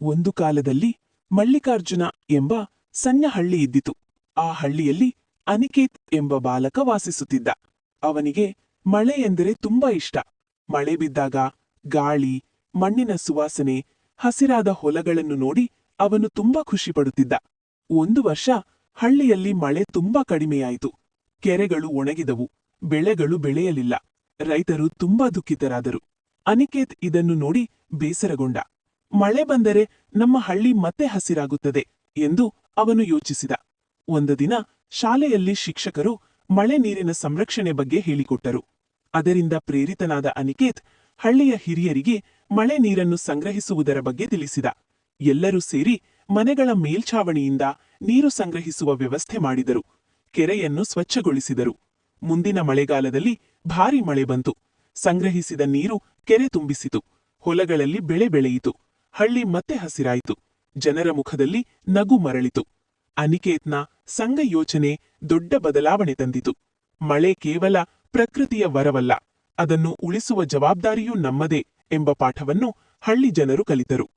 ಒಂದು ಕಾಲದಲ್ಲಿ ಮಲ್ಲಿಕಾರ್ಜುನ ಎಂಬ ಸಣ್ಣ ಹಳ್ಳಿ ಇದ್ದಿತು. ಆ ಹಳ್ಳಿಯಲ್ಲಿ ಅನಿಕೇತ್ ಎಂಬ ಬಾಲಕ ವಾಸಿಸುತ್ತಿದ್ದ. ಅವನಿಗೆ ಮಳೆ ಎಂದರೆ ತುಂಬಾ ಇಷ್ಟ. ಮಳೆ ಬಿದ್ದಾಗ ಗಾಳಿ, ಮಣ್ಣಿನ ಸುವಾಸನೆ, ಹಸಿರಾದ ಹೊಲಗಳನ್ನು ನೋಡಿ ಅವನು ತುಂಬಾ ಖುಷಿಪಡುತ್ತಿದ್ದ. ಒಂದು ವರ್ಷ ಹಳ್ಳಿಯಲ್ಲಿ ಮಳೆ ತುಂಬಾ ಕಡಿಮೆಯಾಯಿತು. ಕೆರೆಗಳು ಒಣಗಿದವು, ಬೆಳೆಗಳು ಬೆಳೆಯಲಿಲ್ಲ. ರೈತರು ತುಂಬಾ ದುಃಖಿತರಾದರು. ಅನಿಕೇತ್ ಇದನ್ನು ನೋಡಿ ಬೇಸರಗೊಂಡ. ಮಳೆ ಬಂದರೆ ನಮ್ಮ ಹಳ್ಳಿ ಮತ್ತೆ ಹಸಿರಾಗುತ್ತದೆ ಎಂದು ಅವನು ಯೋಚಿಸಿದ. ಒಂದು ದಿನ ಶಾಲೆಯಲ್ಲಿ ಶಿಕ್ಷಕರು ಮಳೆ ನೀರಿನ ಸಂರಕ್ಷಣೆ ಬಗ್ಗೆ ಹೇಳಿಕೊಟ್ಟರು. ಅದರಿಂದ ಪ್ರೇರಿತನಾದ ಅನಿಕೇತ್ ಹಳ್ಳಿಯ ಹಿರಿಯರಿಗೆ ಮಳೆ ನೀರನ್ನು ಸಂಗ್ರಹಿಸುವುದರ ಬಗ್ಗೆ ತಿಳಿಸಿದ. ಎಲ್ಲರೂ ಸೇರಿ ಮನೆಗಳ ಮೇಲ್ಛಾವಣಿಯಿಂದ ನೀರು ಸಂಗ್ರಹಿಸುವ ವ್ಯವಸ್ಥೆ ಮಾಡಿದರು. ಕೆರೆಯನ್ನು ಸ್ವಚ್ಛಗೊಳಿಸಿದರು. ಮುಂದಿನ ಮಳೆಗಾಲದಲ್ಲಿ ಭಾರಿ ಮಳೆ ಬಂತು. ಸಂಗ್ರಹಿಸಿದ ನೀರು ಕೆರೆ ತುಂಬಿಸಿತು. ಹೊಲಗಳಲ್ಲಿ ಬೆಳೆ ಬೆಳೆಯಿತು. ಹಳ್ಳಿ ಮತ್ತೆ ಹಸಿರಾಯಿತು. ಜನರ ಮುಖದಲ್ಲಿ ನಗು ಮರಳಿತು. ಅನಿಕೇತ್ನ ಸಂಘ ಯೋಚನೆ ದೊಡ್ಡ ಬದಲಾವಣೆ ತಂದಿತು. ಮಳೆ ಕೇವಲ ಪ್ರಕೃತಿಯ ವರವಲ್ಲ, ಅದನ್ನು ಉಳಿಸುವ ಜವಾಬ್ದಾರಿಯೂ ನಮ್ಮದೇ ಎಂಬ ಪಾಠವನ್ನು ಹಳ್ಳಿ ಜನರು ಕಲಿತರು.